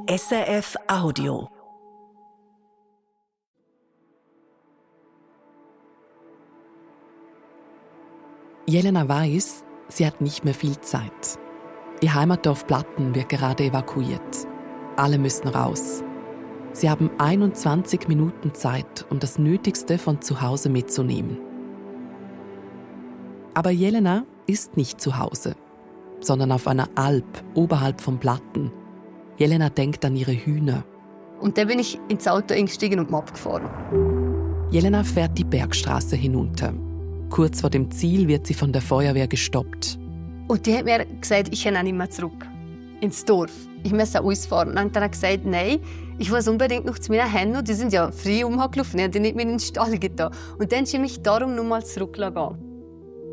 SRF Audio. Jelena weiß, sie hat nicht mehr viel Zeit. Ihr Heimatdorf Platten wird gerade evakuiert. Alle müssen raus. Sie haben 21 Minuten Zeit, um das Nötigste von zu Hause mitzunehmen. Aber Jelena ist nicht zu Hause, sondern auf einer Alp oberhalb von Platten. Jelena denkt an ihre Hühner. Und dann bin ich ins Auto eingestiegen und abgefahren. Jelena fährt die Bergstraße hinunter. Kurz vor dem Ziel wird sie von der Feuerwehr gestoppt. Und die hat mir gesagt, ich kann auch nicht mehr zurück ins Dorf. Ich muss ausfahren. Und dann hat er gesagt, nein, ich muss unbedingt noch zu meinen Händen. Die sind ja frei umgelaufen, die haben nicht mehr in den Stall getan. Und dann sie mich darum noch mal zurückgehen.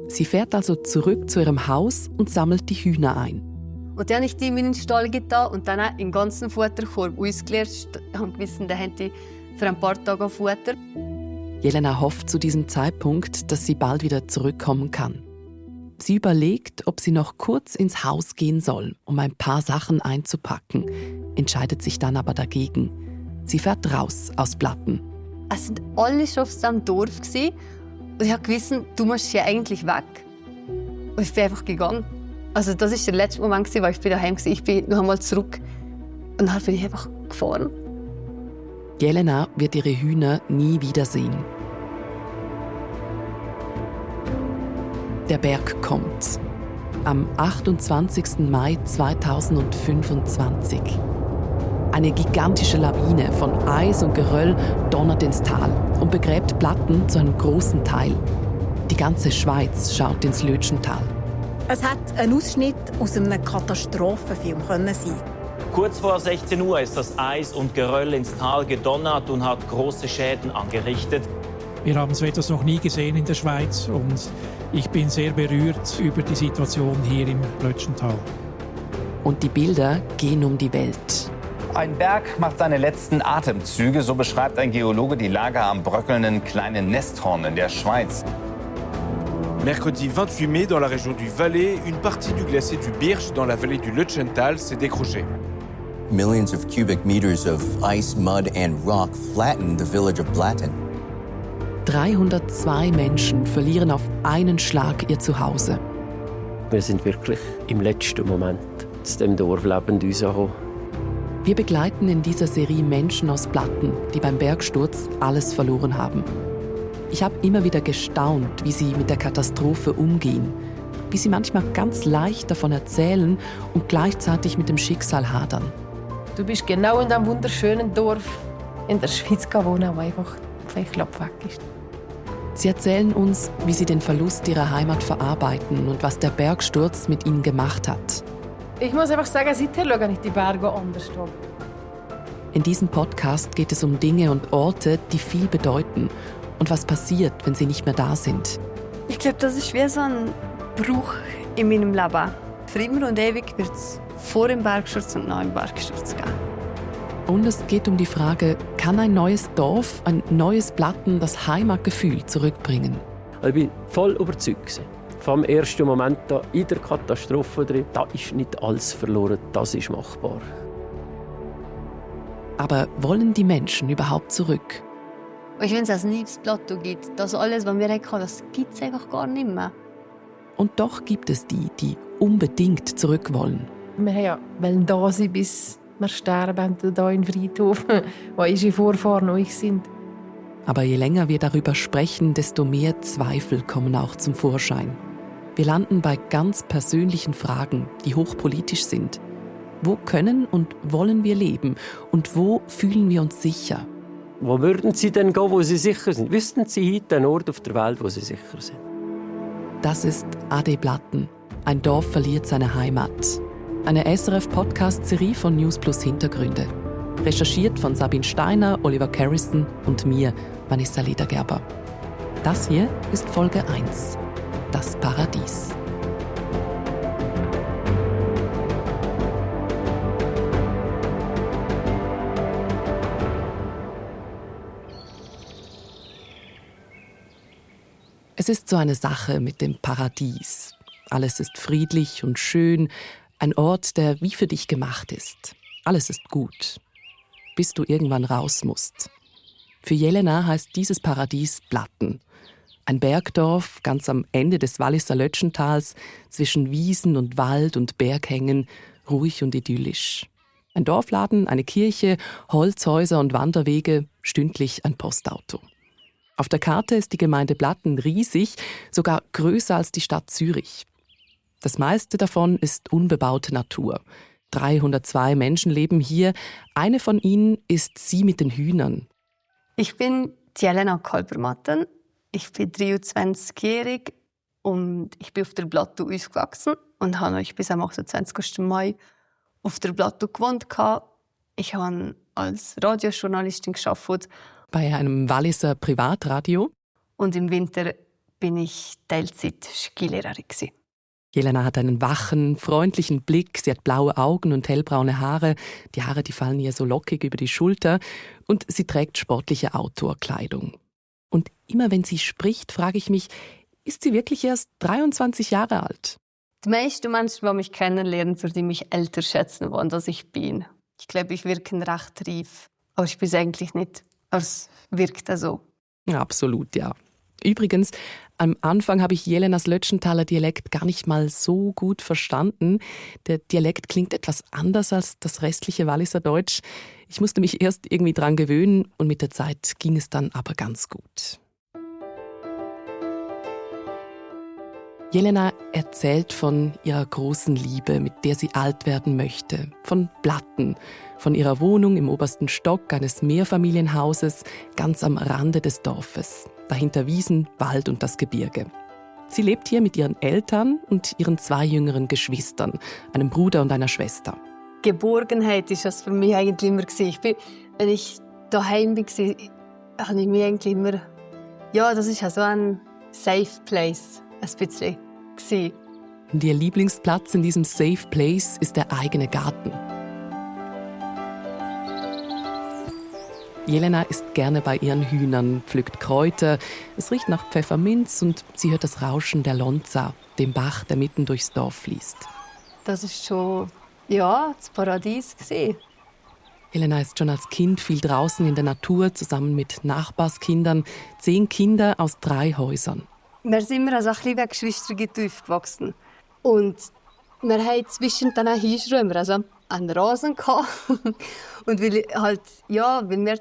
Sie fährt also zurück zu ihrem Haus und sammelt die Hühner ein. Und dann habe ich die in den Stall getan und dann auch im ganzen Futterkorb ausgeleert. Ich habe gewissen, da haben die für ein paar Tage Futter. Jelena hofft zu diesem Zeitpunkt, dass sie bald wieder zurückkommen kann. Sie überlegt, ob sie noch kurz ins Haus gehen soll, um ein paar Sachen einzupacken, entscheidet sich dann aber dagegen. Sie fährt raus aus Platten. Es sind alle schon auf diesem Dorf und ich habe gewissen, du musst hier eigentlich weg. Und ich bin einfach gegangen. Also das war der letzte Moment, wo ich daheim war. Ich bin noch einmal zurück und dann bin ich einfach gefahren. Jelena wird ihre Hühner nie wiedersehen. Der Berg kommt. Am 28. Mai 2025. Eine gigantische Lawine von Eis und Geröll donnert ins Tal und begräbt Platten zu einem großen Teil. Die ganze Schweiz schaut ins Lötschental. Es hätte ein Ausschnitt aus einem Katastrophenfilm sein können. Kurz vor 16 Uhr ist das Eis und Geröll ins Tal gedonnert und hat große Schäden angerichtet. Wir haben so etwas noch nie gesehen in der Schweiz und ich bin sehr berührt über die Situation hier im Lötschental. Und die Bilder gehen um die Welt. Ein Berg macht seine letzten Atemzüge, so beschreibt ein Geologe die Lage am bröckelnden kleinen Nesthorn in der Schweiz. Mercredi 28 mai, dans la région du Valais, une partie du glacier du Birch dans la vallée du Lötschental s'est décrochée. Millions of cubic meters of ice, mud and rock flattened the village of Platten. 302 Menschen verlieren auf einen Schlag ihr Zuhause. Wir sind wirklich im letzten Moment zu dem Dorf lebend uns angekommen. Wir begleiten in dieser Serie Menschen aus Platten, die beim Bergsturz alles verloren haben. Ich habe immer wieder gestaunt, wie sie mit der Katastrophe umgehen, wie sie manchmal ganz leicht davon erzählen und gleichzeitig mit dem Schicksal hadern. Du bist genau in diesem wunderschönen Dorf in der Schweiz gewohnt, wo einfach vielleicht weg ist. Sie erzählen uns, wie sie den Verlust ihrer Heimat verarbeiten und was der Bergsturz mit ihnen gemacht hat. Ich muss einfach sagen, seither schaue ich die Berge anders an. In diesem Podcast geht es um Dinge und Orte, die viel bedeuten und was passiert, wenn sie nicht mehr da sind. Ich glaube, das ist wie so ein Bruch in meinem Leben. Für immer und ewig wird es vor dem Bergsturz und nach dem Bergsturz geben. Und es geht um die Frage, kann ein neues Dorf, ein neues Platten das Heimatgefühl zurückbringen? Ich bin voll überzeugt. Vom ersten Moment an in der Katastrophe drin, da ist nicht alles verloren, das ist machbar. Aber wollen die Menschen überhaupt zurück? Und wenn es ein neues Plateau gibt, das alles, was wir hatten, das gibt es einfach gar nicht mehr. Und doch gibt es die, die unbedingt zurück wollen. Wir wollen da sein, bis wir sterben, hier im Friedhof, wo unsere Vorfahren noch sind. Aber je länger wir darüber sprechen, desto mehr Zweifel kommen auch zum Vorschein. Wir landen bei ganz persönlichen Fragen, die hochpolitisch sind. Wo können und wollen wir leben? Und wo fühlen wir uns sicher? Wo würden Sie denn gehen, wo Sie sicher sind? Wüssten Sie heute einen Ort auf der Welt, wo Sie sicher sind? Das ist Ade Platten. Ein Dorf verliert seine Heimat. Eine SRF-Podcast-Serie von News Plus Hintergründe. Recherchiert von Sabine Steiner, Oliver Carrison und mir, Vanessa Ledergerber. Das hier ist Folge 1. Das Paradies. Es ist so eine Sache mit dem Paradies. Alles ist friedlich und schön, ein Ort, der wie für dich gemacht ist. Alles ist gut, bis du irgendwann raus musst. Für Jelena heißt dieses Paradies Blatten. Ein Bergdorf ganz am Ende des Walliser Lötschentals, zwischen Wiesen und Wald und Berghängen, ruhig und idyllisch. Ein Dorfladen, eine Kirche, Holzhäuser und Wanderwege, stündlich ein Postauto. Auf der Karte ist die Gemeinde Blatten riesig, sogar größer als die Stadt Zürich. Das meiste davon ist unbebaute Natur. 302 Menschen leben hier. Eine von ihnen ist sie mit den Hühnern. Ich bin Jelena Kalbermatten. Ich bin 23-jährig und ich bin auf der Plateau aufgewachsen und habe euch bis am 28. Mai auf der Plateau gewohnt. Ich habe als Radiojournalistin gearbeitet. Bei einem Walliser Privatradio. Und im Winter bin ich Teilzeit-Skilehrerin. Jelena hat einen wachen, freundlichen Blick. Sie hat blaue Augen und hellbraune Haare. Die Haare, die fallen ihr so lockig über die Schulter. Und sie trägt sportliche Outdoor-Kleidung. Und immer wenn sie spricht, frage ich mich, ist sie wirklich erst 23 Jahre alt? Die meisten Menschen, die mich kennenlernen, würden mich älter schätzen wollen, als ich bin. Ich glaube, ich wirke recht reif. Aber ich bin es eigentlich nicht. Aber es wirkt so. Ja, absolut, ja. Übrigens, am Anfang habe ich Jelenas Lötschentaler Dialekt gar nicht mal so gut verstanden. Der Dialekt klingt etwas anders als das restliche Walliser Deutsch. Ich musste mich erst irgendwie dran gewöhnen und mit der Zeit ging es dann aber ganz gut. Jelena erzählt von ihrer großen Liebe, mit der sie alt werden möchte, von Blatten, von ihrer Wohnung im obersten Stock eines Mehrfamilienhauses ganz am Rande des Dorfes, dahinter Wiesen, Wald und das Gebirge. Sie lebt hier mit ihren Eltern und ihren 2 jüngeren Geschwistern, einem Bruder und einer Schwester. Geborgenheit war das für mich eigentlich immer. Wenn ich daheim war, habe ich mich eigentlich immer... Ja, das ist ja so ein safe place. Ein bisschen gewesen. Und ihr Lieblingsplatz in diesem Safe Place ist der eigene Garten. Jelena ist gerne bei ihren Hühnern, pflückt Kräuter. Es riecht nach Pfefferminz und sie hört das Rauschen der Lonza, dem Bach, der mitten durchs Dorf fließt. Das ist schon, ja, das Paradies gewesen. Jelena ist schon als Kind viel draußen in der Natur, zusammen mit Nachbarskindern. 10 Kinder aus 3 Häusern. Wir sind immer als ein bisschen Geschwister aufgewachsen. Und wir hatten zwischen den Hinschräumen also einen Rasen gehabt. Und weil wir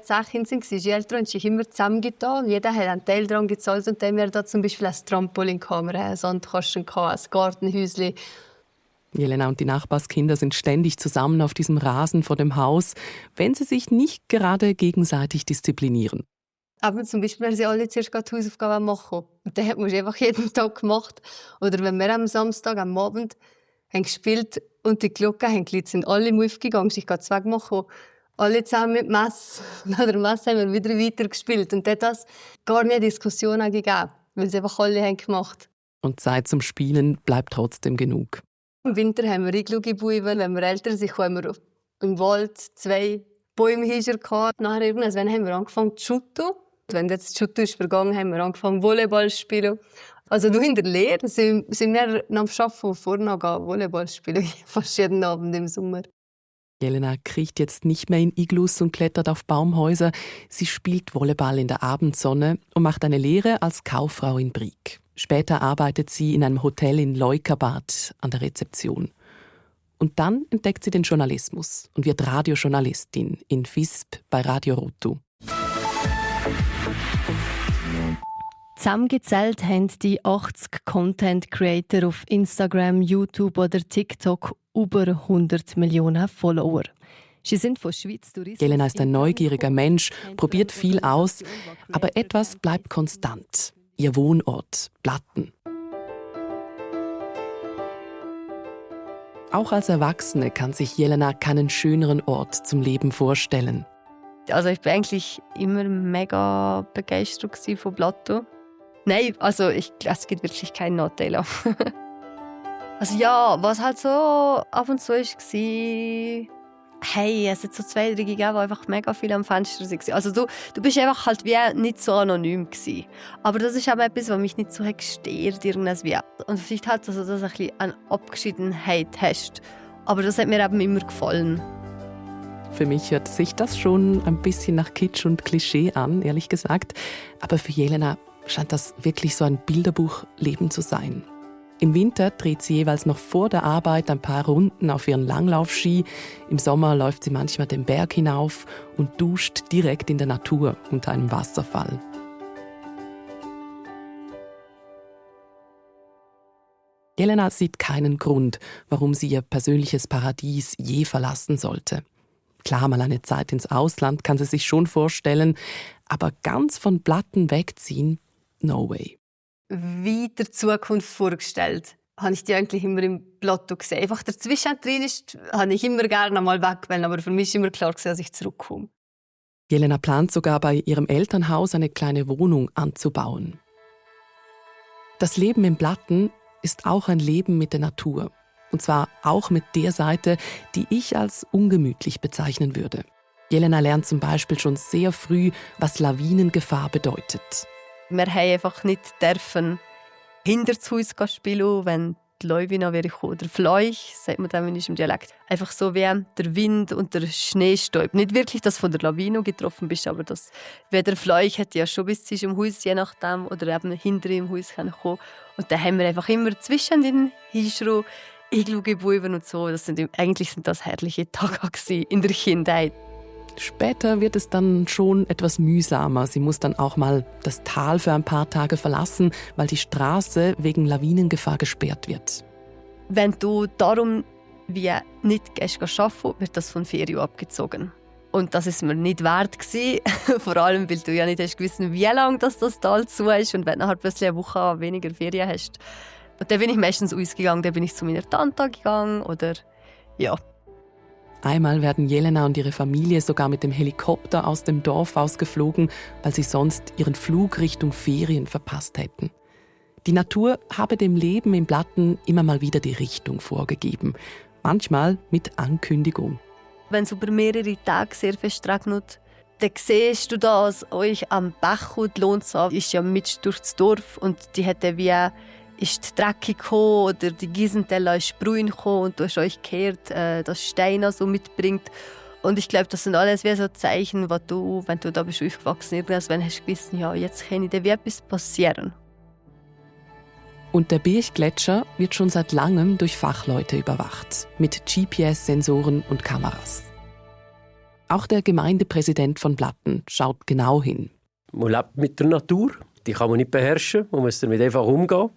10 Kinder waren, die Eltern haben sich immer zusammengetan. Jeder hat einen Teil daran gezahlt. Und dann haben wir da zum Beispiel ein Trampolin gehabt, wir hatten einen Sandkasten, ein Gartenhäuschen. Jelena und die Nachbarskinder sind ständig zusammen auf diesem Rasen vor dem Haus, wenn sie sich nicht gerade gegenseitig disziplinieren. Aber zum Beispiel, wenn sie alle zuerst die Hausaufgaben machen. Und dann hat man einfach jeden Tag gemacht. Oder wenn wir am Samstag, am Abend, haben gespielt und die Glocken sind alle aufgegangen, sich zwei gemacht. Alle zusammen mit Mess. Nach der Messe haben wir wieder weiter gespielt. Und dann hat das gar keine Diskussion gegeben, weil sie einfach alle haben gemacht. Und Zeit zum Spielen bleibt trotzdem genug. Im Winter haben wir Iglu-Gebäude. Wenn wir älter sind, haben wir im Wald 2 Bäume gehabt. Nachher irgendwann haben wir angefangen zu shooten. Wenn jetzt die Shooten ist vergangen, haben wir angefangen Volleyball zu spielen. Also nur in der Lehre sind wir nach dem Arbeiten vorne Volleyball spielen, fast jeden Abend im Sommer. Jelena kriecht jetzt nicht mehr in Iglus und klettert auf Baumhäuser. Sie spielt Volleyball in der Abendsonne und macht eine Lehre als Kauffrau in Brieg. Später arbeitet sie in einem Hotel in Leukabad an der Rezeption. Und dann entdeckt sie den Journalismus und wird Radiojournalistin in Visp bei Radio Rotu. Zusammengezählt haben die 80 Content-Creator auf Instagram, YouTube oder TikTok über 100 Millionen Follower. Sie sind von Schweiz Tourismus. Jelena ist ein neugieriger Mensch, probiert viel aus, aber etwas bleibt konstant. Ihr Wohnort, Blatten. Auch als Erwachsene kann sich Jelena keinen schöneren Ort zum Leben vorstellen. Also ich war eigentlich immer mega begeistert von Plateau. Nein, also es gibt wirklich keinen Nachteil. Also ja, was halt so ab und zu war, hey, es hat so 2, 3 gegeben, die einfach mega viel am Fenster waren. Also du bist einfach halt wie nicht so anonym gewesen. Aber das ist aber etwas, was mich nicht so gestört irgendwie. Und vielleicht halt, dass du ein bisschen eine Abgeschiedenheit hast. Aber das hat mir eben immer gefallen. Für mich hört sich das schon ein bisschen nach Kitsch und Klischee an, ehrlich gesagt. Aber für Jelena scheint das wirklich so ein Bilderbuchleben zu sein. Im Winter dreht sie jeweils noch vor der Arbeit ein paar Runden auf ihren Langlaufski. Im Sommer läuft sie manchmal den Berg hinauf und duscht direkt in der Natur unter einem Wasserfall. Jelena sieht keinen Grund, warum sie ihr persönliches Paradies je verlassen sollte. Klar, mal eine Zeit ins Ausland kann sie sich schon vorstellen, aber ganz von Blatten wegziehen, no way. Weiter Zukunft vorgestellt, habe ich die eigentlich immer im Lotto gesehen. Einfach dazwischen drin ist, habe ich immer gerne einmal weg wollen, aber für mich ist immer klar, dass ich zurückkomme. Jelena plant sogar bei ihrem Elternhaus eine kleine Wohnung anzubauen. Das Leben im Blatten ist auch ein Leben mit der Natur. Und zwar auch mit der Seite, die ich als ungemütlich bezeichnen würde. Jelena lernt zum Beispiel schon sehr früh, was Lawinengefahr bedeutet. Wir haben einfach nicht dürfen hinter das Haus spielen, wenn die Lawine wäre gekommen. Der Fleuch, sagt man dann in unserem Dialekt. Einfach so wie der Wind und der Schneestäub. Nicht wirklich, dass du von der Lawine getroffen bist, aber das, wie der Fleuch hätte ja schon bis zum Haus, je nachdem, oder eben hinter dem Haus kommen. Und dann haben wir einfach immer zwischen den Hinschrau, Iglu-Gebäuden und so. Eigentlich sind das herrliche Tage in der Kindheit. Später wird es dann schon etwas mühsamer. Sie muss dann auch mal das Tal für ein paar Tage verlassen, weil die Straße wegen Lawinengefahr gesperrt wird. Wenn du darum wie nicht arbeiten, wird das von Ferien abgezogen. Und das ist mir nicht wert gewesen. Vor allem, weil du ja nicht hast gewusst, wie lange das Tal zu ist und wenn du halt plötzlich eine Woche weniger Ferien hast. Und dann bin ich meistens ausgegangen, dann bin ich zu meiner Tante gegangen oder ja. Einmal werden Jelena und ihre Familie sogar mit dem Helikopter aus dem Dorf ausgeflogen, weil sie sonst ihren Flug Richtung Ferien verpasst hätten. Die Natur habe dem Leben im Blatten immer mal wieder die Richtung vorgegeben. Manchmal mit Ankündigung. Wenn es über mehrere Tage sehr fest regnet, dann siehst du das, euch am Bach und die Lohnsau ist ja mit durch das Dorf und die hätte wie ist die Drecke gekommen oder die Giesenteller ist Brühen gekommen und du hast euch gehört, dass Steine so mitbringt. Und ich glaube, das sind alles wie so Zeichen, was du, wenn du da bist aufgewachsen, irgendwann hast du gewusst, ja, jetzt kann dir etwas passieren. Und der Birchgletscher wird schon seit langem durch Fachleute überwacht, mit GPS-Sensoren und Kameras. Auch der Gemeindepräsident von Blatten schaut genau hin. Man lebt mit der Natur, die kann man nicht beherrschen, man muss damit einfach umgehen.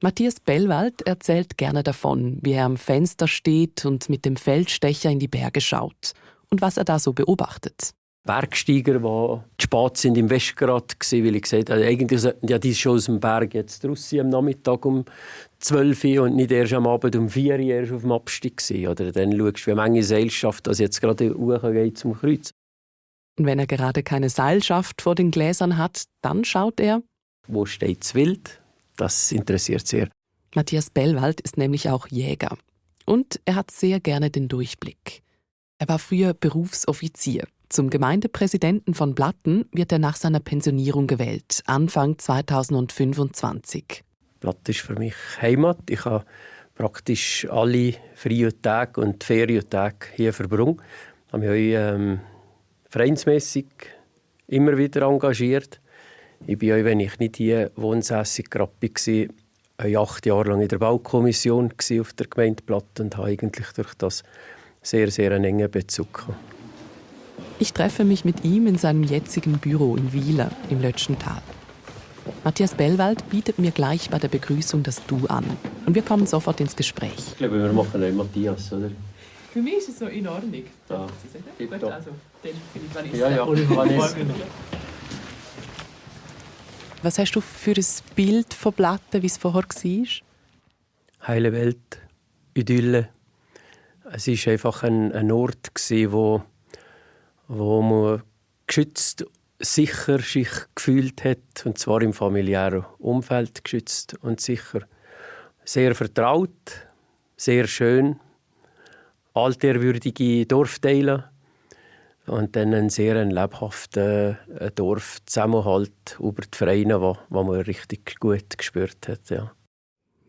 Matthias Bellwald erzählt gerne davon, wie er am Fenster steht und mit dem Feldstecher in die Berge schaut und was er da so beobachtet. Bergsteiger, die spät sind im Westgrad waren, weil ich gesagt habe, eigentlich sollten ja die schon aus dem Berg jetzt raus am Nachmittag um 12 Uhr und nicht erst am Abend um 4 Uhr erst auf dem Abstieg sein. Oder dann schaust du, wie viele Seilschaft das jetzt gerade hochgeht zum Kreuz. Und wenn er gerade keine Seilschaft vor den Gläsern hat, dann schaut er, wo steht das Wild? Das interessiert sehr. Matthias Bellwald ist nämlich auch Jäger. Und er hat sehr gerne den Durchblick. Er war früher Berufsoffizier. Zum Gemeindepräsidenten von Blatten wird er nach seiner Pensionierung gewählt, Anfang 2025. Blatten ist für mich Heimat. Ich habe praktisch alle freien Tage und Ferientage hier verbracht. Ich habe mich vereinsmässig immer wieder engagiert. Ich bin, wenn ich nicht hier wohnsässig war, 8 Jahre lang in der Baukommission auf der Gemeinde Blatten und habe eigentlich durch das sehr, sehr einen engen Bezug gehabt. Ich treffe mich mit ihm in seinem jetzigen Büro in Wieler im Lötschental. Matthias Bellwald bietet mir gleich bei der Begrüßung das Du an. Und wir kommen sofort ins Gespräch. Ich glaube, wir machen einen Matthias, oder? Für mich ist es so in Ordnung. Ja. Gut, also, dann bin ich Vanessa. Ja, ja. Vanessa. Was hast du für ein Bild von Blatten, wie es vorher war? Heile Welt, Idylle. Es war einfach ein Ort, wo man geschützt, sicher sich gefühlt hat, und zwar im familiären Umfeld geschützt und sicher. Sehr vertraut, sehr schön, altehrwürdige Dorfteile und dann ein sehr lebhafter Dorfzusammenhalt über die Vereine, wo man richtig gut gespürt hat. Ja.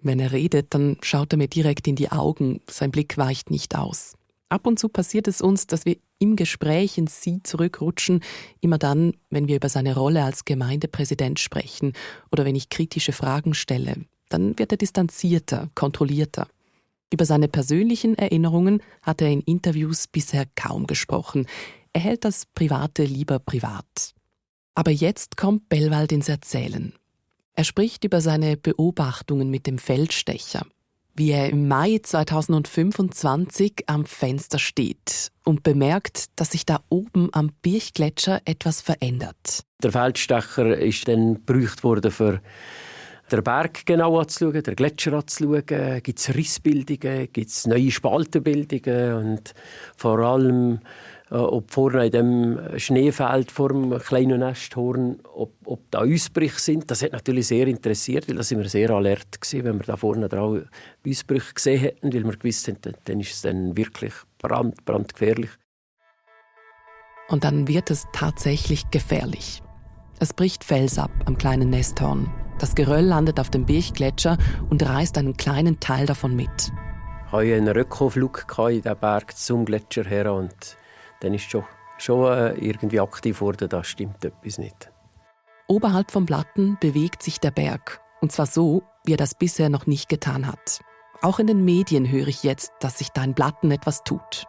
Wenn er redet, dann schaut er mir direkt in die Augen. Sein Blick weicht nicht aus. Ab und zu passiert es uns, dass wir im Gespräch ins Sie zurückrutschen, immer dann, wenn wir über seine Rolle als Gemeindepräsident sprechen oder wenn ich kritische Fragen stelle. Dann wird er distanzierter, kontrollierter. Über seine persönlichen Erinnerungen hat er in Interviews bisher kaum gesprochen. Er hält das Private lieber privat. Aber jetzt kommt Bellwald ins Erzählen. Er spricht über seine Beobachtungen mit dem Feldstecher, wie er im Mai 2025 am Fenster steht und bemerkt, dass sich da oben am Birchgletscher etwas verändert. Der Feldstecher ist dann gebraucht worden, für den Berg genau anzuschauen, den Gletscher anzuschauen. Gibt es Rissbildungen, gibt es neue Spaltenbildungen und vor allem, ob vorne in dem Schneefeld vor dem kleinen Nesthorn, ob da Ausbrüche sind. Das hat natürlich sehr interessiert, weil da sind wir sehr alert gewesen, wenn wir da vorne drauf Ausbrüche gesehen hätten, weil wir gewusst haben, dann ist es dann wirklich brandgefährlich. Und dann wird es tatsächlich gefährlich. Es bricht Fels ab am kleinen Nesthorn. Das Geröll landet auf dem Birchgletscher und reißt einen kleinen Teil davon mit. Ich hatte einen Rückauflug in diesen Berg zum Gletscher her und dann ist schon irgendwie aktiv geworden, da stimmt etwas nicht. Oberhalb vom Platten bewegt sich der Berg. Und zwar so, wie er das bisher noch nicht getan hat. Auch in den Medien höre ich jetzt, dass sich da in Platten etwas tut.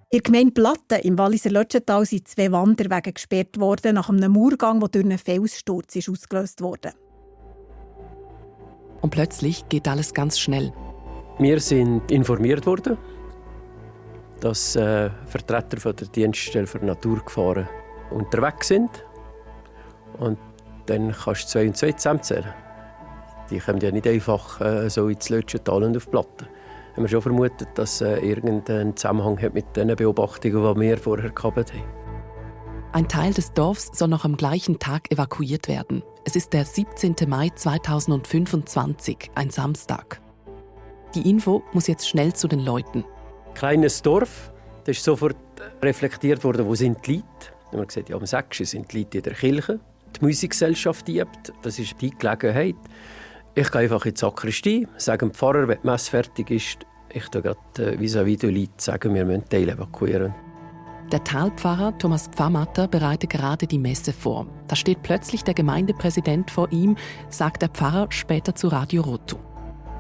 In der Gemeinde Platten im Walliser Lötschental sind 2 Wanderwege gesperrt worden nach einem Murgang, der durch einen Felssturz ausgelöst wurde. Und plötzlich geht alles ganz schnell. Wir sind informiert worden, dass Vertreter von der Dienststelle für Naturgefahren unterwegs sind. Und dann kannst du 2 und 2 zusammenzählen. Die kommen ja nicht einfach so ins Lötschental und auf die Platte. Haben wir schon vermutet, dass irgendein Zusammenhang hat mit den Beobachtungen, die wir vorher gehabt haben. Ein Teil des Dorfs soll noch am gleichen Tag evakuiert werden. Es ist der 17. Mai 2025, ein Samstag. Die Info muss jetzt schnell zu den Leuten. Kleines Dorf, das ist sofort reflektiert worden, wo sind die Leute. Wir haben gesagt, ja, am 6. sind die Leute in der Kirche. Die Musikgesellschaft übt, das ist die Gelegenheit. Ich gehe einfach in die Sakristie, sage dem Pfarrer, wenn die Messe fertig ist, ich gehe gerade vis-à-vis die Leute sagen, wir müssen Teile evakuieren. Der Talpfarrer Thomas Pfarrmatter bereitet gerade die Messe vor. Da steht plötzlich der Gemeindepräsident vor ihm, sagt der Pfarrer später zu Radio Roto.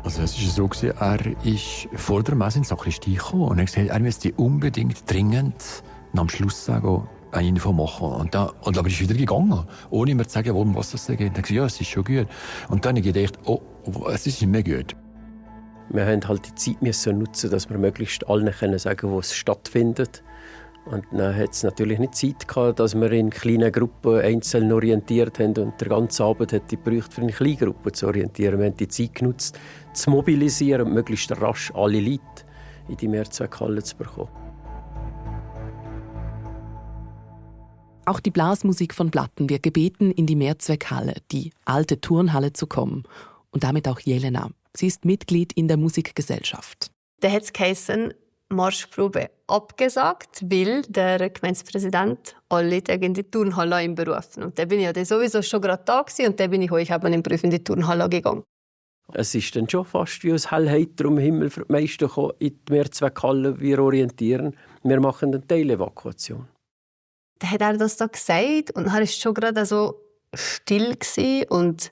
Also es war so, er ist vor der Messe in die Sakristie gekommen und er hat gesagt, er müsste unbedingt dringend am Schluss sagen, eine Info machen. Und aber er ist wieder gegangen, ohne mir zu sagen, worum was das geht. Er hat gesagt, ja, es ist schon gut. Und dann habe ich gedacht, oh, es ist nicht mehr gut. Wir mussten halt die Zeit nutzen, dass wir möglichst allen sagen können, wo es stattfindet. Und dann hat es natürlich nicht Zeit gehabt, dass wir in kleinen Gruppen einzeln orientiert haben und der ganze Abend hat die gebraucht, für eine kleine Gruppe zu orientieren. Wir haben die Zeit genutzt, zu mobilisieren und möglichst rasch alle Leute in die Mehrzweckhalle zu bekommen. Auch die Blasmusik von Platten wird gebeten, in die Mehrzweckhalle, die alte Turnhalle, zu kommen. Und damit auch Jelena. Sie ist Mitglied in der Musikgesellschaft. Da hat es geheißen, Marschprobe abgesagt, weil der Gemeindepräsident alle in die Turnhalle berufen. Und da bin ich ja sowieso schon gerade da gewesen, und da bin ich euch eben im Beruf in die Turnhalle gegangen. Es ist dann schon fast wie aus Hellheiter am Himmel für die meisten in die Mehrzweckhalle. Wir orientieren, wir machen eine Teilevakuation. Dann hat er das da gesagt und er war schon gerade so still gewesen. Und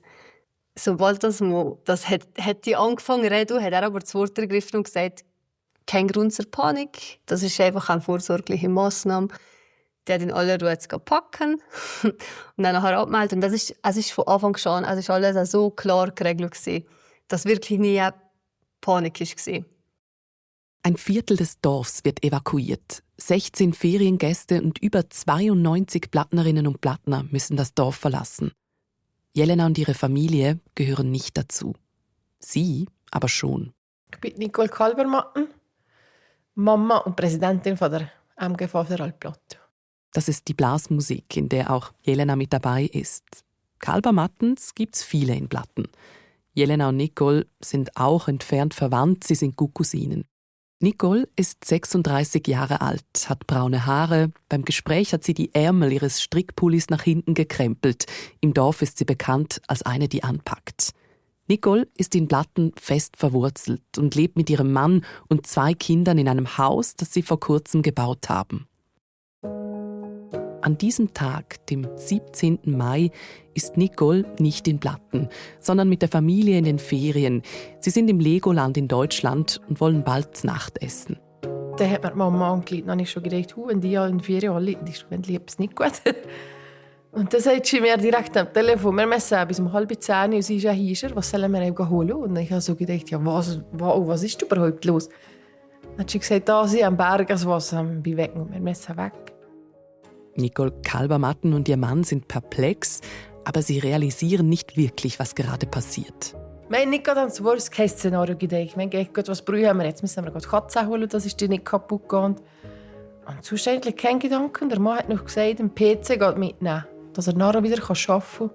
sobald das hätte angefangen zu reden, hat er aber das Wort ergriffen und gesagt, kein Grund zur Panik, das ist einfach eine vorsorgliche Massnahme. Der hat in aller Ruhe jetzt packen und dann nachher abmelden. Und es ist von Anfang an, ist alles so klar geregelt gewesen, dass wirklich nie Panik war. Ein Viertel des Dorfs wird evakuiert. 16 Feriengäste und über 92 Plattnerinnen und Plattner müssen das Dorf verlassen. Jelena und ihre Familie gehören nicht dazu. Sie aber schon. Ich bin Nicole Kalbermatten, Mama und Präsidentin von der MGV der Alpplatte. Das ist die Blasmusik, in der auch Jelena mit dabei ist. Kalbermattens gibt's viele in Platten. Jelena und Nicole sind auch entfernt verwandt, sie sind gut Cousinen. Nicole ist 36 Jahre alt, hat braune Haare. Beim Gespräch hat sie die Ärmel ihres Strickpullis nach hinten gekrempelt. Im Dorf ist sie bekannt als eine, die anpackt. Nicole ist in Blatten fest verwurzelt und lebt mit ihrem Mann und 2 Kindern in einem Haus, das sie vor kurzem gebaut haben. An diesem Tag, dem 17. Mai, ist Nicole nicht in Blatten, sondern mit der Familie in den Ferien. Sie sind im Legoland in Deutschland und wollen bald Nacht essen. Dann hat mir die Mama angerufen. Dann habe ich schon gedacht, wenn die in den Ferien alle wenn es nicht gut. Und dann sagt sie mir direkt am Telefon, wir müssen bis um 9:30 und sie ist ja hier, was sollen wir eben holen? Und ich habe so gedacht, ja, was ist überhaupt los? Dann hat sie gesagt, da sind am Berg das Wasser, bin weg und wir müssen weg. Nicole Kalbermatten und ihr Mann sind perplex, aber sie realisieren nicht wirklich, was gerade passiert. Wir haben nicht gerade ans Worst-Case-Szenario gedacht. Wir haben gedacht, was brauchen wir jetzt? Müssen wir die Katze holen, das ist die nicht kaputt gegangen. Und sonst eigentlich kein Gedanke. Der Mann hat noch gesagt, den PC geht mitnehmen, dass er nachher wieder arbeiten kann.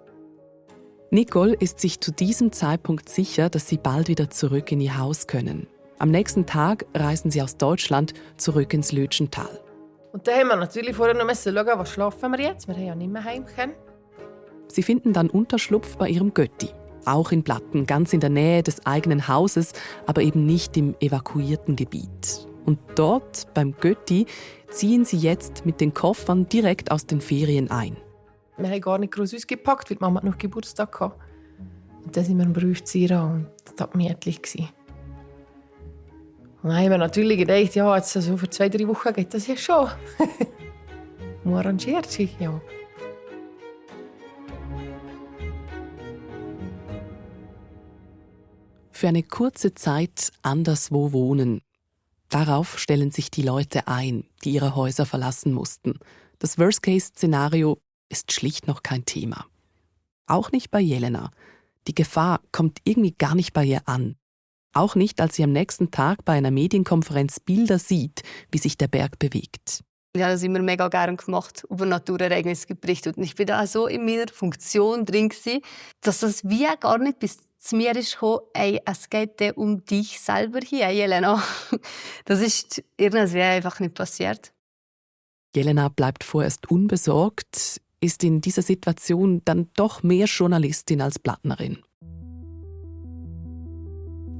Nicole ist sich zu diesem Zeitpunkt sicher, dass sie bald wieder zurück in ihr Haus können. Am nächsten Tag reisen sie aus Deutschland zurück ins Lötschental. Und dann haben wir natürlich vorher noch schauen, was schlafen wir jetzt. Wir haben ja nicht mehr heim können. Sie finden dann Unterschlupf bei ihrem Götti. Auch in Blatten, ganz in der Nähe des eigenen Hauses, aber eben nicht im evakuierten Gebiet. Und dort, beim Götti, ziehen sie jetzt mit den Koffern direkt aus den Ferien ein. Wir haben gar nicht groß ausgepackt, weil die Mama noch Geburtstag hatte. Und dann sind wir im Berufszieher und das war gemütlich. Und dann haben wir natürlich gedacht, ja, jetzt so für 2-3 Wochen geht das ja schon. Man arrangiert sich, ja. Für eine kurze Zeit anderswo wohnen. Darauf stellen sich die Leute ein, die ihre Häuser verlassen mussten. Das Worst-Case-Szenario ist schlicht noch kein Thema. Auch nicht bei Jelena. Die Gefahr kommt irgendwie gar nicht bei ihr an. Auch nicht, als sie am nächsten Tag bei einer Medienkonferenz Bilder sieht, wie sich der Berg bewegt. Ich habe das immer mega gerne gemacht, über Naturereignisse berichtet. Und ich war da so in meiner Funktion drin, dass das wie gar nicht bis zu mir ist gekommen, ey, es geht um dich selber hier, Jelena. Das ist irgendwie einfach nicht passiert. Jelena bleibt vorerst unbesorgt, ist in dieser Situation dann doch mehr Journalistin als Blattnerin.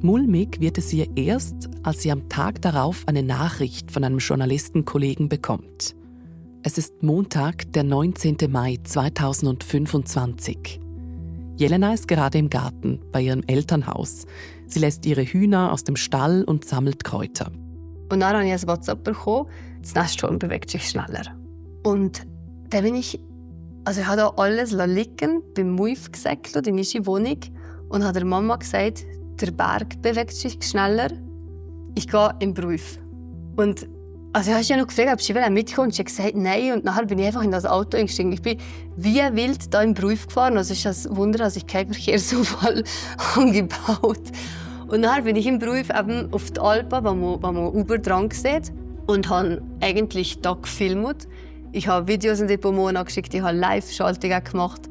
Mulmig wird es ihr erst, als sie am Tag darauf eine Nachricht von einem Journalistenkollegen bekommt. Es ist Montag, der 19. Mai 2025. Jelena ist gerade im Garten bei ihrem Elternhaus. Sie lässt ihre Hühner aus dem Stall und sammelt Kräuter. Und dann habe ich ein WhatsApp bekommen, das Nesthorn bewegt sich schneller. Und dann bin ich habe da alles liegen, beim Muif gesäckelt in unsere Wohnung und habe der Mama gesagt, der Berg bewegt sich schneller, ich gehe im Beruf. Und ich habe ja noch gefragt, ob sie mitkommen und sie hat gesagt, nein. Und nachher bin ich einfach in das Auto eingestiegen. Ich bin wie wild da im Beruf gefahren. Also es ist ein Wunder, dass ich keinen Verkehrsunfall angebaut. Und nachher bin ich im Beruf eben auf die Alpen, wo man Uber dran sieht. Und habe eigentlich da gefilmt. Ich habe Videos in die Pomona geschickt, ich habe Live-Schaltungen gemacht.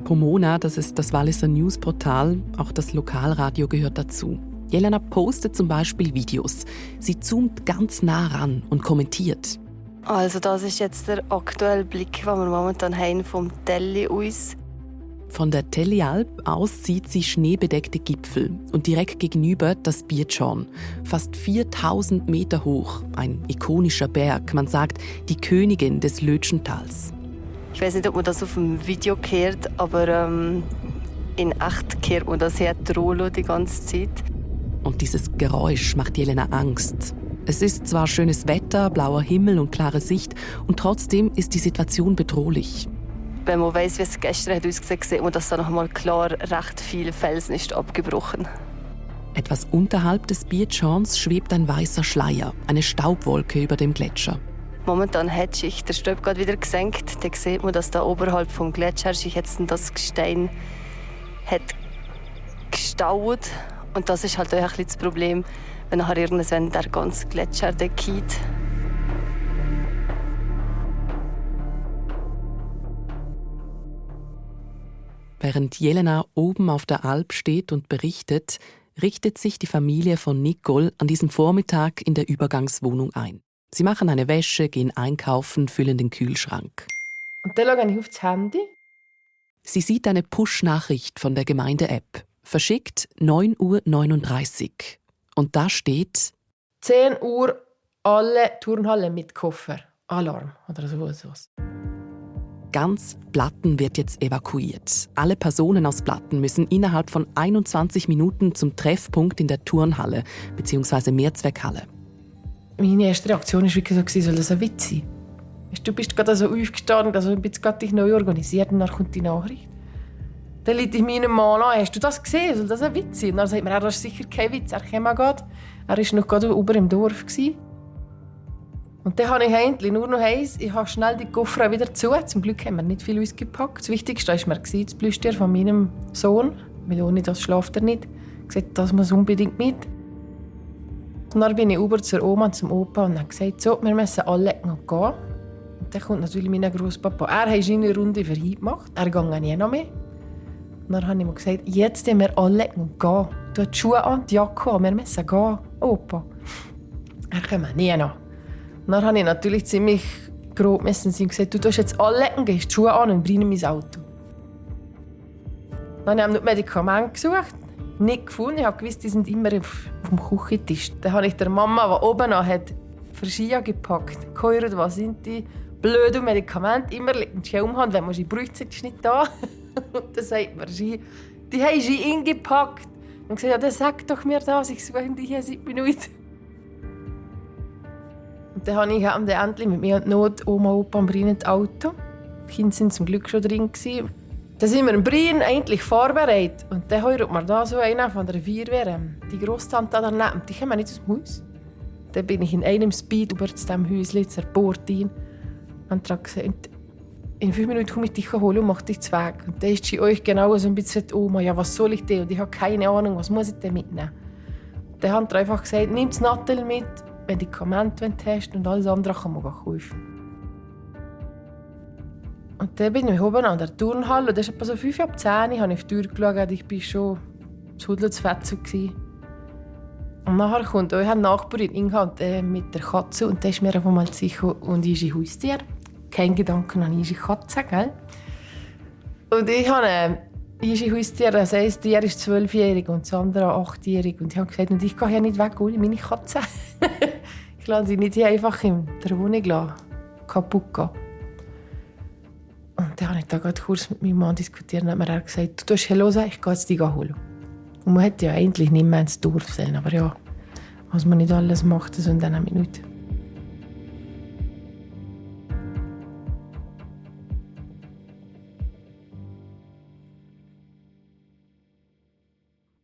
Pomona, das ist das Walliser Newsportal, auch das Lokalradio gehört dazu. Jelena postet zum Beispiel Videos. Sie zoomt ganz nah ran und kommentiert. Also das ist jetzt der aktuelle Blick, den wir momentan haben vom Telli aus. Von der Tellialp aus sieht sie schneebedeckte Gipfel und direkt gegenüber das Birtschorn. Fast 4000 Meter hoch, ein ikonischer Berg, man sagt die Königin des Lötschentals. Ich weiß nicht, ob man das auf dem Video hört, aber in echt hört man das her, die Rollo die ganze Zeit. Und dieses Geräusch macht Jelena Angst. Es ist zwar schönes Wetter, blauer Himmel und klare Sicht, und trotzdem ist die Situation bedrohlich. Wenn man weiss, wie es gestern ausgesehen hat, sieht man, dass da noch mal klar recht viel Felsen ist abgebrochen. Etwas unterhalb des Birtschorns schwebt ein weißer Schleier, eine Staubwolke über dem Gletscher. Momentan hat sich der Staub gerade wieder gesenkt. Da sieht man, dass da oberhalb vom Gletscher sich jetzt das Gestein hat gestaut. Und das ist halt auch ein bisschen das Problem, wenn nachher irgendwann der ganze Gletscher geht. Während Jelena oben auf der Alp steht und berichtet, richtet sich die Familie von Nicole an diesem Vormittag in der Übergangswohnung ein. Sie machen eine Wäsche, gehen einkaufen, füllen den Kühlschrank. Und dann schaue ich auf das Handy. Sie sieht eine Push-Nachricht von der Gemeinde-App. verschickt 9:39 Uhr. Und da steht 10 Uhr alle Turnhallen mit Koffer. Alarm oder sowas. Ganz Blatten wird jetzt evakuiert. Alle Personen aus Blatten müssen innerhalb von 21 Minuten zum Treffpunkt in der Turnhalle bzw. Mehrzweckhalle. Meine erste Reaktion war wirklich so, soll das ein Witz sein? Du bist gerade so aufgestanden, also bist gerade dich neu organisiert und dann kommt die Nachricht. Dann liegt ich meinen Mann an, hast du das gesehen? Soll das ein Witz sein? Und dann sagt mir, das ist sicher kein Witz, er käme gerade. Er war noch gerade oben im Dorf. Und dann habe ich eigentlich nur noch eins. Ich habe schnell die Koffer wieder zu. Zum Glück haben wir nicht viel ausgepackt. Das Wichtigste war mir das Plüschtier von meinem Sohn. Weil ohne das schläft er nicht. Ich gesagt, das muss unbedingt mit. Und dann bin ich über zur Oma und zum Opa und habe gesagt, so, wir müssen alle gehen. Und dann kommt natürlich mein Grosspapa. Er hat eine Runde für ihn gemacht. Er geht nie noch mehr. Und dann habe ich ihm gesagt, jetzt gehen wir alle gehen. Du hast die Schuhe an, die Jacke an, wir müssen gehen, Opa. Er kommt nie noch. Und dann habe ich natürlich ziemlich grob und gesagt, du tust jetzt alle gehst die Schuhe an und bring mein Auto. Dann habe ich noch Medikamente gesucht, nicht gefunden. Ich habe gewusst, die sind immer auf dem Küchentisch. Dann habe ich der Mama, die oben noch hat, für Ski gepackt, gehört, was sind die blöden Medikamente, immer liegt ein Schirmhand, wenn man sie braucht, ist nicht da. Und dann sagt man, die haben sie eingepackt. Und gesagt, ja, dann sag doch mir das, ich suche die hier seit Minuten. Und dann habe ich endlich mit mir und Not Oma, Opa und Brian das Auto. Die Kinder waren zum Glück schon drin. Dann sind wir in Brian eigentlich vorbereitet. Und dann heiratet man da so einen von der Feuerwehr, die Grosstante daneben, die kommen nicht aus dem Haus. Dann bin ich in einem Speed über zu diesem Häuschen, zur Portin. Und dann gesagt, in 5 Minuten komme ich dich holen und mache dich zu Weg. Und dann ist sie euch genau so ein bisschen Oma, ja, was soll ich denn? Und ich habe keine Ahnung, was muss ich denn mitnehmen? Dann hat er einfach gesagt, nimm das Nattel mit, Medikamente, wenn du hast, und alles andere kann man kaufen. Und dann bin ich oben an der Turnhalle, und das ist etwa so 5:10 Uhr, habe ich auf die Tür geschaut, ich war schon zu Hudelzfetzen. Und nachher kommt eure Nachbarin Inga mit der Katze, und dann ist mir einfach mal sicher, und ich ist Haustier. Kein Gedanke an unsere Katze, gell? Und ich habe unsere Haustier, das heisst, die ist 12-jährig und das andere 8-jährig. Und ich habe gesagt, und ich gehe hier nicht weg ohne meine Katze. Ich lasse sie nicht hier einfach in der Wohnung kaputt gehen. Und dann habe ich da gerade kurz mit meinem Mann diskutiert und hat mir gesagt, du darfst hier hören, ich gehe jetzt dich holen. Und man hätte ja eigentlich nicht mehr ins Dorf sollen, aber ja, was man nicht alles macht, so in dieser Minute.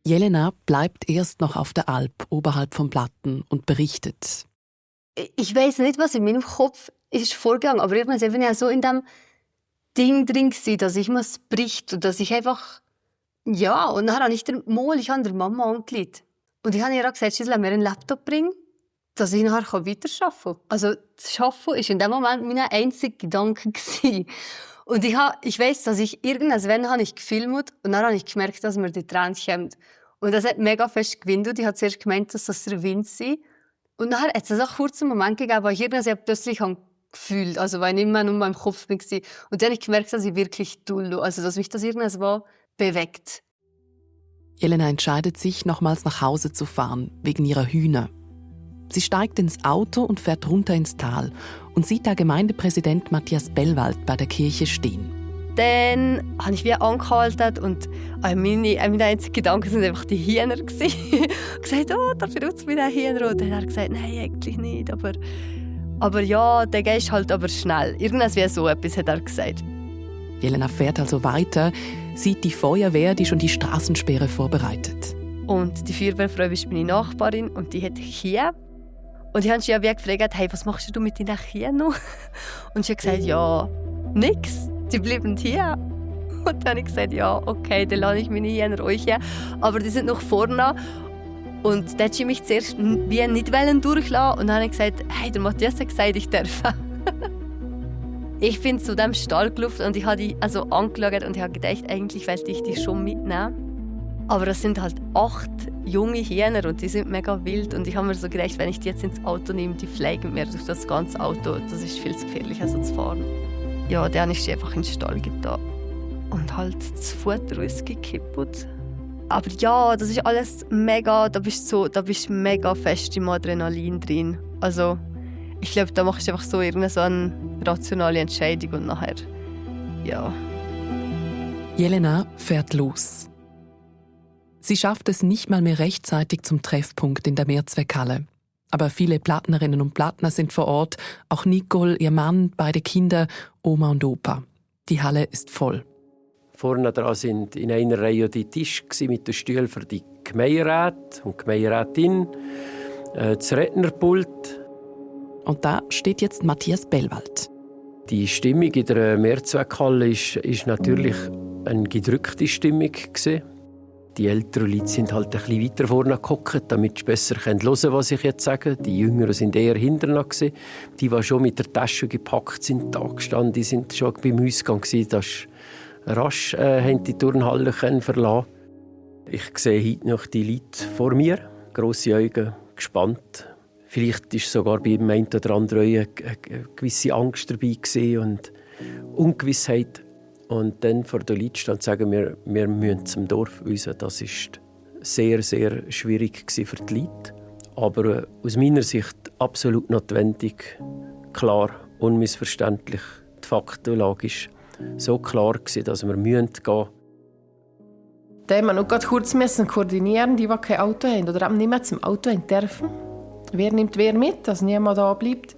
Jelena bleibt erst noch auf der Alp oberhalb von Blatten und berichtet. Ich weiß nicht, was in meinem Kopf ist vorgegangen, aber irgendwann bin ich so in dem Ding drin gewesen, dass ich mir bricht und dass ich einfach ja, und dann habe ich der Mama angeleitet. Und ich habe ihr gesagt, sie soll mir einen Laptop bringen, dass ich nachher weiterarbeiten kann. Also das Arbeiten war in dem Moment mein einziger Gedanke. Und ich weiss, dass ich irgendwann habe ich gefilmt und dann habe ich gemerkt, dass mir die Tränen kommen. Und das hat mega fest gewindet. Ich habe zuerst gemeint, dass das der Wind sei. Und dann hat es auch kurz einen Moment gegeben, wo ich irgendwann plötzlich gefühlt, also weil ich immer nur in meinem Kopf war. Und dann habe ich gemerkt, dass ich wirklich toll, also dass mich das irgendwann bewegt. Jelena entscheidet sich, nochmals nach Hause zu fahren, wegen ihrer Hühner. Sie steigt ins Auto und fährt runter ins Tal und sieht da Gemeindepräsident Matthias Bellwald bei der Kirche stehen. Dann habe ich wieder angehalten und meine einzigen Gedanken waren einfach die Hühner. Ich habe gesagt, oh, darf ich jetzt wieder Hühner? Und dann hat er gesagt, nein, eigentlich nicht. Aber ja, dann gehst du halt aber schnell. Irgendwas wie so etwas hat er gesagt. Jelena fährt also weiter, sieht die Feuerwehr, die schon die Straßensperre vorbereitet. Und die Feuerwehrfrau ist meine Nachbarin und die hat hier. Und ich habe sie ja gefragt, hey, was machst du mit deinen Kindern? Und sie hat gesagt, ja, nix, die bleiben hier. Und dann habe ich gesagt, ja, okay, dann lasse ich meine Kinder euch hier. Aber die sind noch vorne. Und dann hat sie mich zuerst wie nicht durchlassen. Und dann habe ich gesagt, hey, der Matthias hat gesagt, ich darf. Ich bin zu dem Stall gelaufen und ich habe die angeschaut und ich habe gedacht, eigentlich wollte ich die schon mitnehmen. Aber es sind halt 8 junge Hühner und die sind mega wild. Und ich habe mir so gedacht, wenn ich die jetzt ins Auto nehme, die fliegen mir durch das ganze Auto. Das ist viel zu gefährlich, also zu fahren. Ja, dann ist sie einfach in den Stall getan. Und halt das Futter rausgekippt. Aber ja, das ist alles mega, da bist du mega fest im Adrenalin drin. Also ich glaube, da machst du einfach so eine rationale Entscheidung und nachher, ja. Jelena fährt los. Sie schafft es nicht mal mehr rechtzeitig zum Treffpunkt in der Mehrzweckhalle. Aber viele Plattnerinnen und Plattner sind vor Ort, auch Nicole, ihr Mann, beide Kinder, Oma und Opa. Die Halle ist voll. Vorne dran sind in einer Reihe die Tische mit den Stühlen für die Gemeinderäte und Gemeinderätin, das Rednerpult. Und da steht jetzt Matthias Bellwald. Die Stimmung in der Mehrzweckhalle ist natürlich eine gedrückte Stimmung gewesen. Die älteren Leute sind halt ein bisschen weiter vorne gehockt, damit sie besser hören können, was ich jetzt sage. Die Jüngeren sind eher hinterher gewesen. Die, die schon mit der Tasche gepackt sind, da gestanden, die sind schon beim Ausgang gewesen. Das ist rasch haben die Turnhalle verlassen. Ich sehe heute noch die Leute vor mir, grosse Augen, gespannt. Vielleicht ist sogar bei dem einen oder anderen eine gewisse Angst dabei gewesen und Ungewissheit. Und dann vor den Leuten stand und sagen, wir müssen zum Dorf raus. Das war sehr, sehr schwierig für die Leute. Aber aus meiner Sicht absolut notwendig, klar, unmissverständlich. Die Faktenlage war so klar, dass wir gehen müssen. Da haben wir noch kurz koordinieren, die kein Auto haben oder eben nicht mehr zum Auto dürfen. Wer nimmt wer mit, dass niemand da bleibt?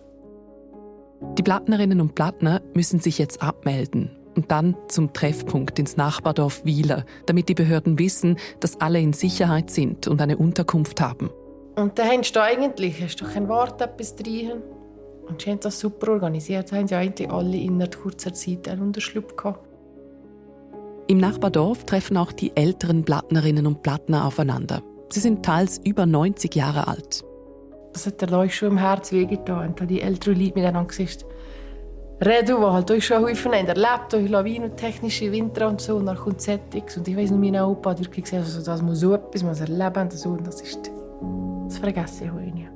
Die Plattnerinnen und Plattner müssen sich jetzt abmelden und dann zum Treffpunkt ins Nachbardorf Wieler, damit die Behörden wissen, dass alle in Sicherheit sind und eine Unterkunft haben. Und da hast du eigentlich kein Wort etwas drin. Und sie haben das super organisiert. Da haben sie eigentlich alle innerhalb kurzer Zeit einen Unterschlupf gehabt. Im Nachbardorf treffen auch die älteren Plattnerinnen und Plattner aufeinander. Sie sind teils über 90 Jahre alt. Das hat der Leute schon im Herz wehgetan. Und da die älteren Leute miteinander gesehen reden, die halt euch schon häufig erlebt, durch Lawinen und technische Winter und so. Und dann kommt Settings. Und ich weiss noch, mein Opa hat wirklich gesagt, also, das muss so etwas muss erleben. Und so. Und das vergesse ich heute nicht.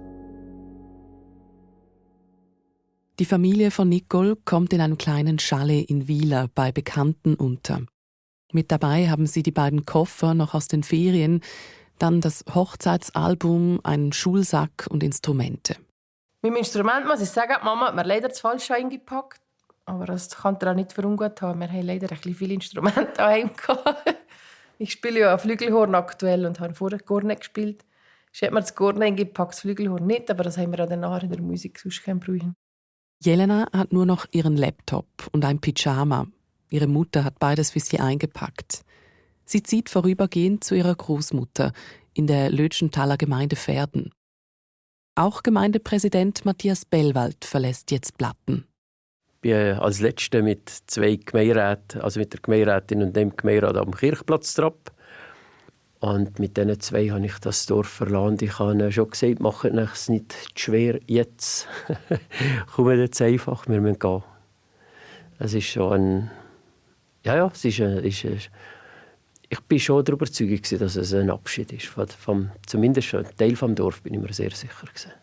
Die Familie von Nicole kommt in einem kleinen Chalet in Wieler bei Bekannten unter. Mit dabei haben sie die beiden Koffer noch aus den Ferien, dann das Hochzeitsalbum, einen Schulsack und Instrumente. Mit dem Instrument muss ich sagen, Mama hat mir leider das Falsche eingepackt. Aber das kann er auch nicht verungut haben. Wir haben leider ein bisschen viele Instrumente daheim gehabt. Ich spiele ja Flügelhorn aktuell und habe vorher Kornet gespielt. Ich habe mir das Kornet eingepackt, das Flügelhorn nicht, aber das haben wir dann nachher in der Musik sonst brauchen. Jelena hat nur noch ihren Laptop und ein Pyjama. Ihre Mutter hat beides für sie eingepackt. Sie zieht vorübergehend zu ihrer Großmutter in der Lötschenthaler Gemeinde Verden. Auch Gemeindepräsident Matthias Bellwald verlässt jetzt Platten. Ich bin als Letzter mit 2 Gemeinderäten, also mit der Gemeinderätin und dem Gemeinderat am Kirchplatz Trapp. Und mit diesen 2 habe ich das Dorf verlassen. Ich habe ihnen schon gesagt, macht es nicht zu schwer jetzt. Kommt jetzt einfach, wir müssen gehen. Es ist schon ein... Ja, es ist ich bin schon darüber überzeugt, dass es ein Abschied ist. Zumindest ein Teil des Dorf bin ich mir sehr sicher gewesen.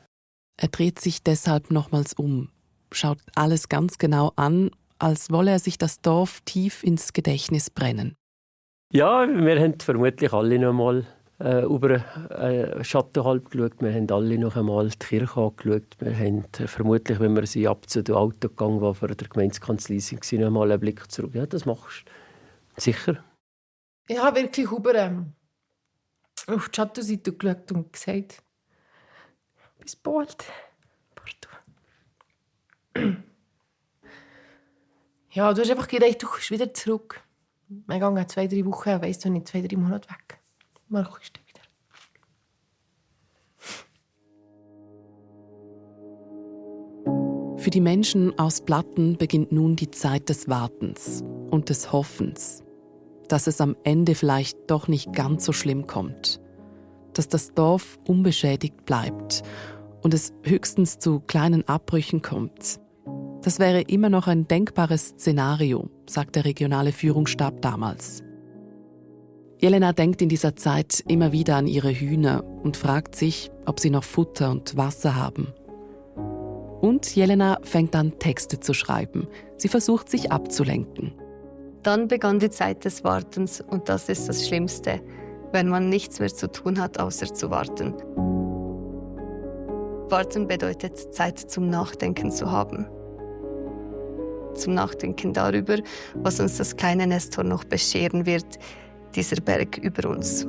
Er dreht sich deshalb nochmals um, schaut alles ganz genau an, als wolle er sich das Dorf tief ins Gedächtnis brennen. Ja, wir haben vermutlich alle noch einmal über Schattenhalb geschaut. Wir haben alle noch einmal die Kirche angeschaut. Wir haben vermutlich, wenn wir sie ab zu dem Autogang, der vor der Gemeindekanzlei waren, noch einmal einen Blick zurück. Ja, das machst du. Sicher. Ich habe wirklich auf die Schattenseite geschaut und gesagt, bis bald. Ja, du hast einfach gedacht, du kommst wieder zurück. Wir gehen 2-3 Wochen, weißt du nicht, 2-3 Monate weg. Mal kommst du wieder. Für die Menschen aus Platten beginnt nun die Zeit des Wartens und des Hoffens, dass es am Ende vielleicht doch nicht ganz so schlimm kommt, dass das Dorf unbeschädigt bleibt und es höchstens zu kleinen Abbrüchen kommt. Das wäre immer noch ein denkbares Szenario, sagt der regionale Führungsstab damals. Jelena denkt in dieser Zeit immer wieder an ihre Hühner und fragt sich, ob sie noch Futter und Wasser haben. Und Jelena fängt an, Texte zu schreiben. Sie versucht, sich abzulenken. Dann begann die Zeit des Wartens und das ist das Schlimmste. wenn man nichts mehr zu tun hat, außer zu warten. Warten bedeutet, Zeit zum Nachdenken zu haben. Zum Nachdenken darüber, was uns das kleine Nesthorn noch bescheren wird, dieser Berg über uns.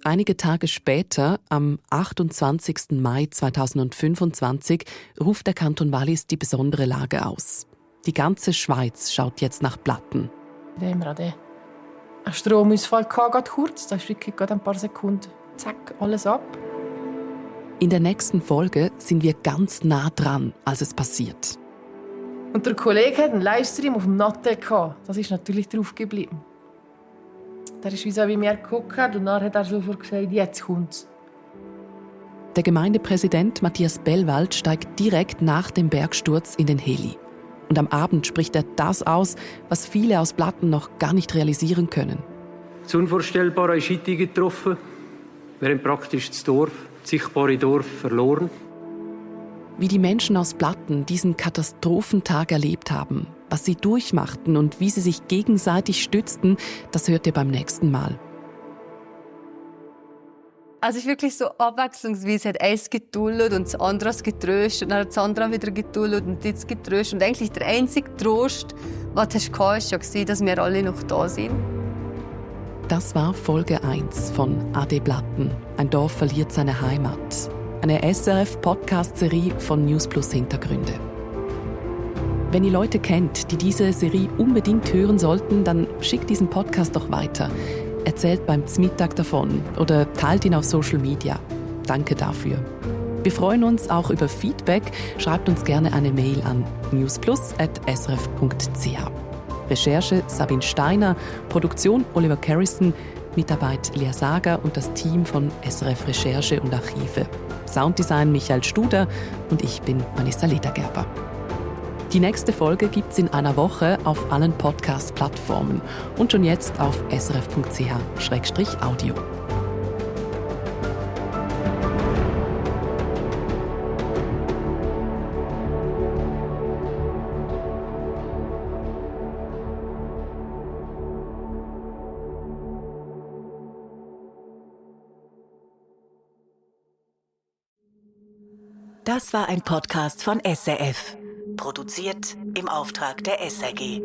Einige Tage später, am 28. Mai 2025, ruft der Kanton Wallis die besondere Lage aus. Die ganze Schweiz schaut jetzt nach Platten. Da haben wir einen Stromausfall gerade kurz. Da ist wirklich gerade ein paar Sekunden. Zack, alles ab. In der nächsten Folge sind wir ganz nah dran, als es passiert. Und der Kollege hat einen Livestream auf dem Natte gehabt. Das ist natürlich drauf geblieben. Der ist wie mir geguckt und dann hat er sofort gesagt, jetzt kommt's. Der Gemeindepräsident Matthias Bellwald steigt direkt nach dem Bergsturz in den Heli. Und am Abend spricht er das aus, was viele aus Platten noch gar nicht realisieren können. Das Unvorstellbare ist heute getroffen. Wir haben praktisch das sichtbare Dorf verloren. Wie die Menschen aus Platten diesen Katastrophentag erlebt haben, was sie durchmachten und wie sie sich gegenseitig stützten, das hört ihr beim nächsten Mal. Also es ist wirklich so abwechslungsweise. Hat eins geduldet und das andere getröstet und dann hat das andere wieder geduldet und jetzt getröstet. Und eigentlich der einzige Trost, was du hattest, war ja, dass wir alle noch da sind. Das war Folge 1 von AD Platten. Ein Dorf verliert seine Heimat. Eine SRF-Podcast-Serie von News Plus Hintergründe. Wenn ihr Leute kennt, die diese Serie unbedingt hören sollten, dann schickt diesen Podcast doch weiter. Erzählt beim Zmittag davon oder teilt ihn auf Social Media. Danke dafür. Wir freuen uns auch über Feedback. Schreibt uns gerne eine Mail an newsplus@srf.ch. Recherche Sabine Steiner, Produktion Oliver Carrison, Mitarbeit Lea Sager und das Team von SRF Recherche und Archive. Sounddesign Michael Studer und ich bin Vanessa Ledergerber. Die nächste Folge gibt's in einer Woche auf allen Podcast-Plattformen und schon jetzt auf srf.ch/audio. Das war ein Podcast von SRF. Produziert im Auftrag der SRG.